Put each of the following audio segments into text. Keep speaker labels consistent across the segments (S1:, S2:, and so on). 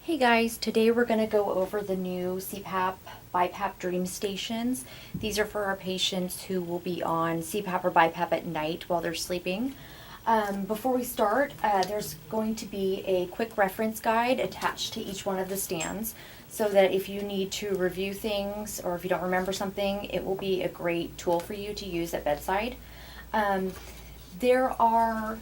S1: Hey guys, today we're going to go over the new CPAP, BiPAP DreamStations. These are for our patients who will be on CPAP or BiPAP at night while they're sleeping. Before we start, there's going to be a quick reference guide attached to each one of the stands so that if you need to review things or if you don't remember something, it will be a great tool for you to use at bedside. There's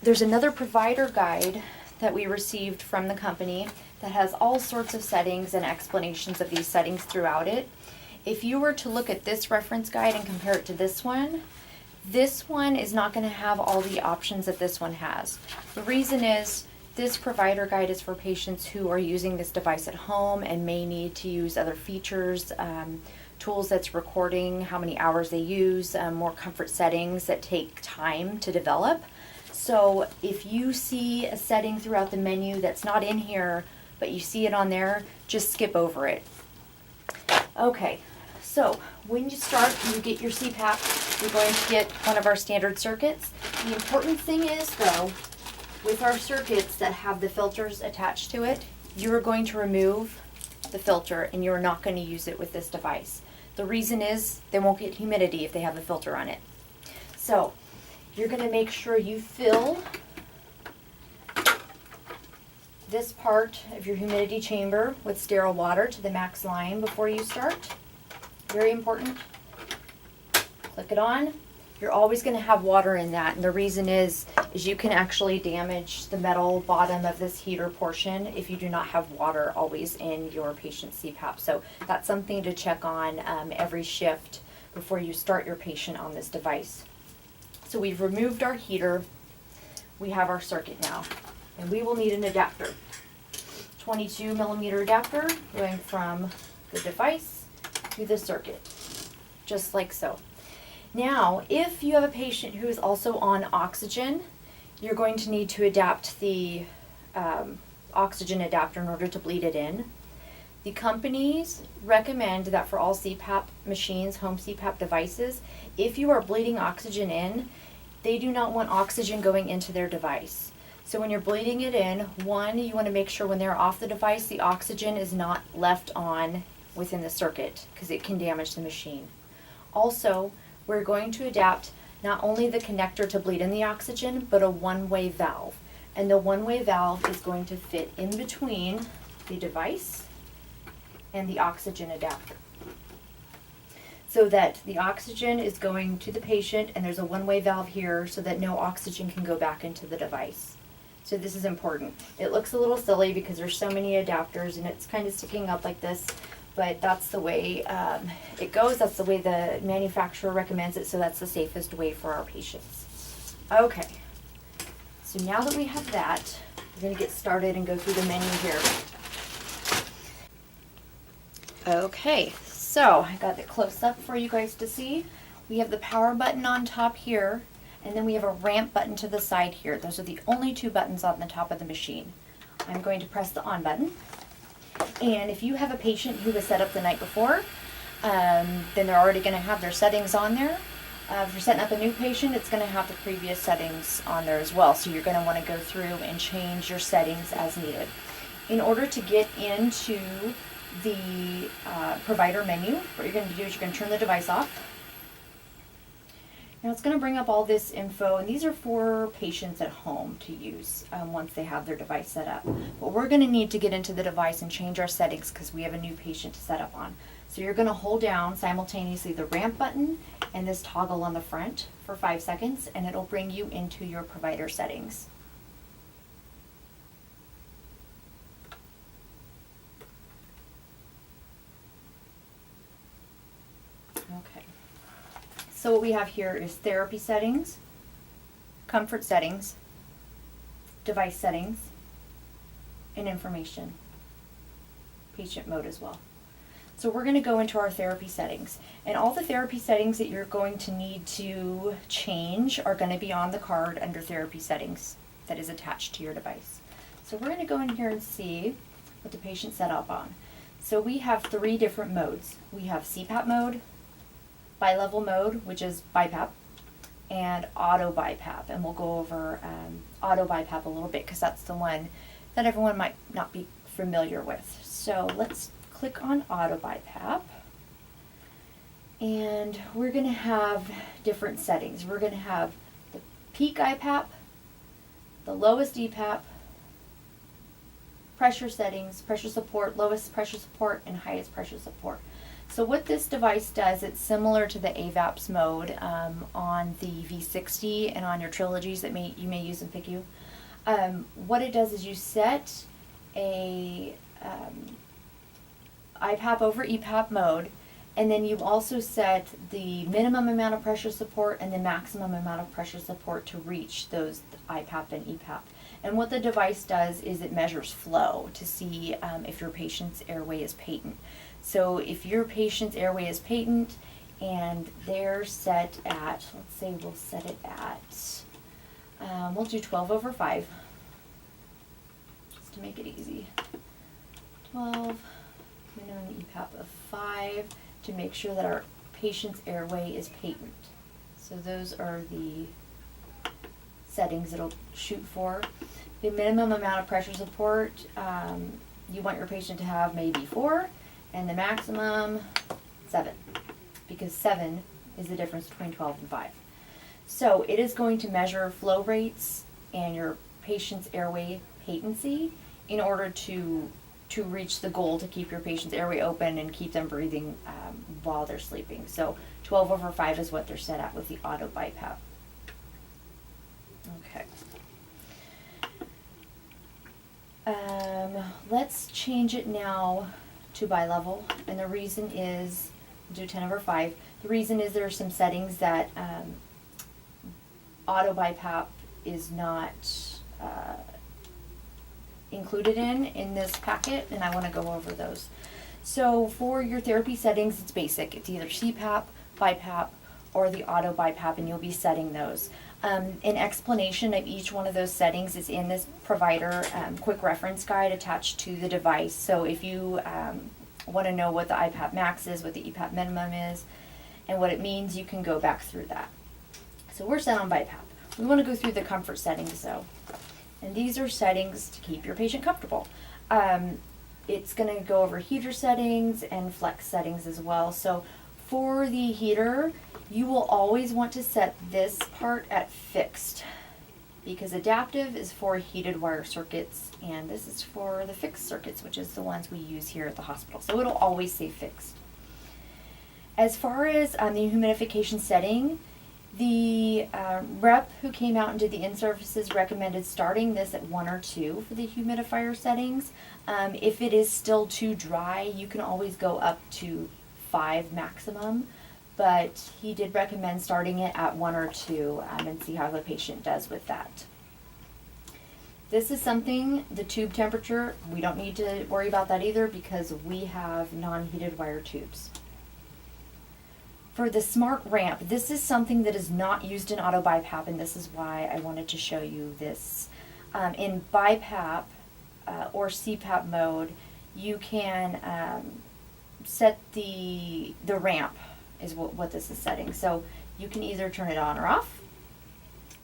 S1: another provider guide that we received from the company that has all sorts of settings and explanations of these settings throughout it. If you were to look at this reference guide and compare it to this one is not going to have all the options that this one has. The reason is this provider guide is for patients who are using this device at home and may need to use other features, tools that's recording how many hours they use, more comfort settings that take time to develop. So if you see a setting throughout the menu that's not in here, but you see it on there, just skip over it. Okay, so when you start, you get your CPAP, you're going to get one of our standard circuits. The important thing is, though, with our circuits that have the filters attached to it, you're going to remove the filter and you're not going to use it with this device. The reason is they won't get humidity if they have the filter on it. So you're going to make sure you fill this part of your humidity chamber with sterile water to the max line before you start. Very important. Click it on. You're always going to have water in that, and the reason is you can actually damage the metal bottom of this heater portion if you do not have water always in your patient's CPAP. So that's something to check on every shift before you start your patient on this device. So we've removed our heater. We have our circuit now, and we will need an adapter. 22 millimeter adapter going from the device to the circuit, just like so. Now, if you have a patient who is also on oxygen, you're going to need to adapt the oxygen adapter in order to bleed it in. The companies recommend that for all CPAP machines, home CPAP devices, if you are bleeding oxygen in, they do not want oxygen going into their device. So when you're bleeding it in, one, you want to make sure when they're off the device, the oxygen is not left on within the circuit because it can damage the machine. Also, we're going to adapt not only the connector to bleed in the oxygen, but a one-way valve. And the one-way valve is going to fit in between the device and the oxygen adapter, so that the oxygen is going to the patient and there's a one-way valve here so that no oxygen can go back into the device. So this is important. It looks a little silly because there's so many adapters and it's kind of sticking up like this, but that's the way it goes. That's the way the manufacturer recommends it, so that's the safest way for our patients. Okay, so now that we have that, we're going to get started and go through the menu here. Okay, so I got it close up for you guys to see. We have the power button on top here, and then we have a ramp button to the side here. Those are the only two buttons on the top of the machine. I'm going to press the on button. And if you have a patient who was set up the night before, then they're already going to have their settings on there. If you're setting up a new patient, it's going to have the previous settings on there as well. So you're going to want to go through and change your settings as needed. In order to get into the provider menu, what you're going to do is you're going to turn the device off. Now it's going to bring up all this info, and these are for patients at home to use once they have their device set up. But we're going to need to get into the device and change our settings because we have a new patient to set up on. So you're going to hold down simultaneously the ramp button and this toggle on the front for 5 seconds, and it'll bring you into your provider settings. Okay. So what we have here is therapy settings, comfort settings, device settings, and information. Patient mode as well. So we're going to go into our therapy settings. And all the therapy settings that you're going to need to change are going to be on the card under therapy settings that is attached to your device. So we're going to go in here and see what the patient's set up on. So we have 3 different modes. We have CPAP mode, bi-level mode, which is BiPAP, and auto BiPAP. And we'll go over auto BiPAP a little bit because that's the one that everyone might not be familiar with. So let's click on Auto BiPAP. And we're going to have different settings. We're going to have the peak IPAP, the lowest EPAP, pressure settings, pressure support, lowest pressure support, and highest pressure support. So what this device does, it's similar to the AVAPS mode on the V60 and on your trilogies that you may use in PICU. What it does is you set a IPAP over EPAP mode, and then you also set the minimum amount of pressure support and the maximum amount of pressure support to reach those IPAP and EPAP. And what the device does is it measures flow to see if your patient's airway is patent. So if your patient's airway is patent and they're set at, let's say we'll set it at, we'll do 12 over 5, just to make it easy. 12, minimum EPAP of 5, to make sure that our patient's airway is patent. So those are the settings it'll shoot for. The minimum amount of pressure support, you want your patient to have maybe 4, and the maximum 7, because 7 is the difference between 12 and 5. So it is going to measure flow rates and your patient's airway patency in order to reach the goal to keep your patient's airway open and keep them breathing while they're sleeping. So 12 over 5 is what they're set at with the Auto BiPAP. Okay. Let's change it now to bi-level, and the reason is, do 10 over 5. The reason is there are some settings that Auto BiPAP is not included in this packet, and I want to go over those. So for your therapy settings, it's basic. It's either CPAP, BiPAP, or the Auto BiPAP, and you'll be setting those. An explanation of each one of those settings is in this provider quick reference guide attached to the device. So if you want to know what the IPAP max is, what the EPAP minimum is, and what it means, you can go back through that. So we're set on BiPAP. We want to go through the comfort settings though. And these are settings to keep your patient comfortable. It's going to go over heater settings and flex settings as well. So for the heater, you will always want to set this part at fixed, because adaptive is for heated wire circuits, and this is for the fixed circuits, which is the ones we use here at the hospital. So it'll always say fixed. As far as the humidification setting, the rep who came out and did the in-services recommended starting this at 1 or 2 for the humidifier settings. If it is still too dry, you can always go up to 5 maximum, but he did recommend starting it at 1 or 2 and see how the patient does with that. This is something, the tube temperature, we don't need to worry about that either because we have non-heated wire tubes. For the smart ramp, this is something that is not used in Auto BiPAP, and this is why I wanted to show you this. In BiPAP or CPAP mode, you can set the ramp is what this is setting. So you can either turn it on or off.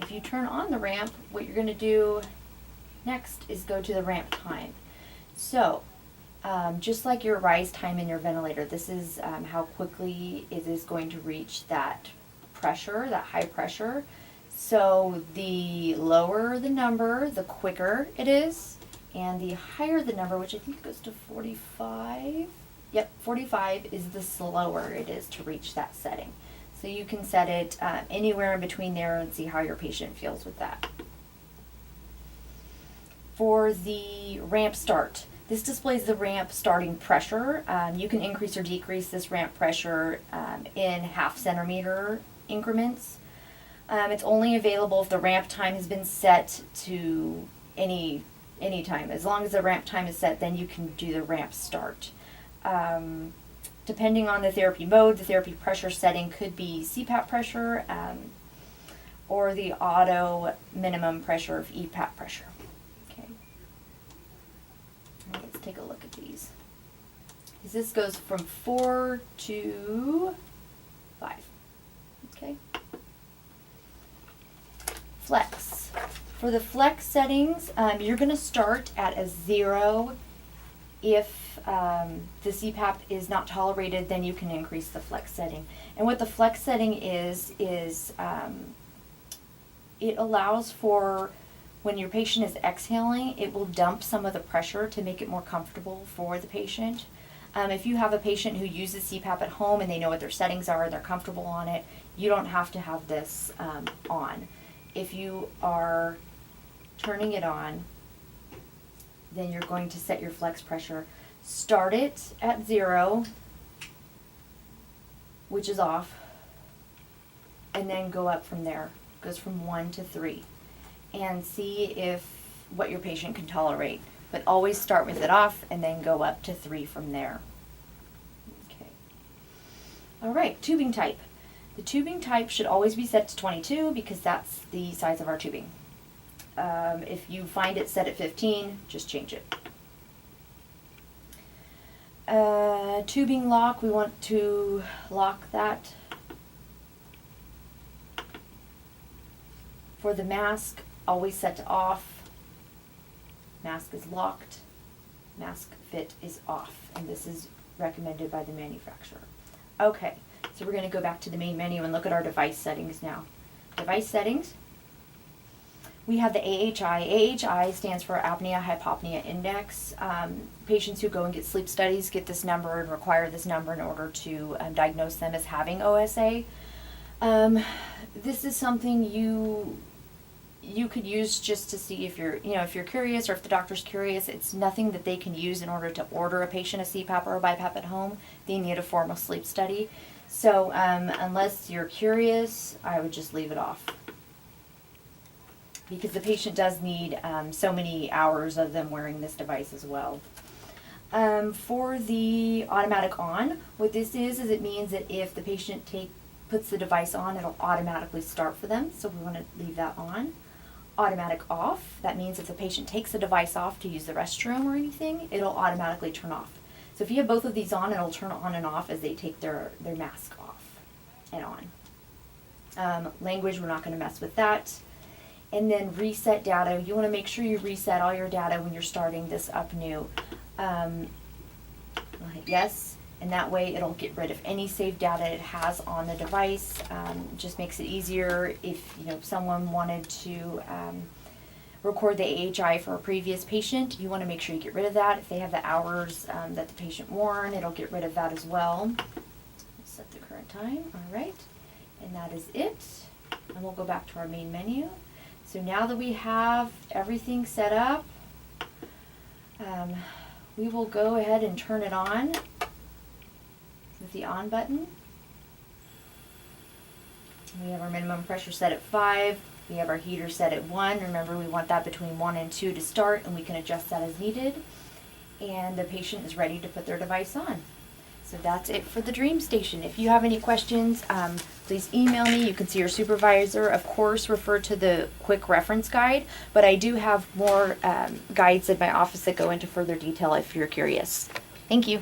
S1: If you turn on the ramp, what you're going to do next is go to the ramp time. So just like your rise time in your ventilator, this is how quickly it is going to reach that pressure, that high pressure. So the lower the number, the quicker it is, and the higher the number, which I think goes to 45. Yep, 45 is the slower it is to reach that setting. So you can set it anywhere in between there and see how your patient feels with that. For the ramp start, this displays the ramp starting pressure. You can increase or decrease this ramp pressure in 0.5 centimeter increments. It's only available if the ramp time has been set to any time. As long as the ramp time is set, then you can do the ramp start. Depending on the therapy mode, the therapy pressure setting could be CPAP pressure or the auto minimum pressure of EPAP pressure. Okay. Now let's take a look at these. This goes from 4 to 5. Okay. Flex. For the flex settings, you're going to start at a 0. If the CPAP is not tolerated, then you can increase the flex setting. And what the flex setting is it allows for when your patient is exhaling, it will dump some of the pressure to make it more comfortable for the patient. If you have a patient who uses CPAP at home and they know what their settings are, they're comfortable on it, you don't have to have this on. If you are turning it on, then you're going to set your flex pressure. Start it at 0, which is off, and then go up from there. Goes from 1 to 3. And see if what your patient can tolerate. But always start with it off and then go up to 3 from there. Okay. All right, tubing type. The tubing type should always be set to 22 because that's the size of our tubing. If you find it set at 15, just change it. Tubing lock, we want to lock that. For the mask, always set to off. Mask is locked. Mask fit is off. And this is recommended by the manufacturer. Okay, so we're going to go back to the main menu and look at our device settings now. Device settings. We have the AHI. AHI stands for apnea-hypopnea index. Patients who go and get sleep studies get this number and require this number in order to diagnose them as having OSA. This is something you could use just to see if you're curious or if the doctor's curious. It's nothing that they can use in order to order a patient a CPAP or a BiPAP at home. They need a formal sleep study. So unless you're curious, I would just leave it off. Because the patient does need so many hours of them wearing this device as well. For the automatic on, what this is it means that if the patient puts the device on, it'll automatically start for them. So we want to leave that on. Automatic off, that means if the patient takes the device off to use the restroom or anything, it'll automatically turn off. So if you have both of these on, it'll turn on and off as they take their mask off and on. Language, we're not going to mess with that. And then reset data. You want to make sure you reset all your data when you're starting this up new. Yes, and that way it'll get rid of any saved data it has on the device. Just makes it easier if someone wanted to record the AHI for a previous patient. You want to make sure you get rid of that. If they have the hours that the patient worn, it'll get rid of that as well. Set the current time. All right, and that is it. And we'll go back to our main menu. So now that we have everything set up, we will go ahead and turn it on with the on button. We have our minimum pressure set at 5. We have our heater set at 1. Remember, we want that between 1 and 2 to start, and we can adjust that as needed. And the patient is ready to put their device on. So that's it for the DreamStation. If you have any questions, please email me. You can see your supervisor. Of course, refer to the quick reference guide, but I do have more guides in my office that go into further detail if you're curious. Thank you.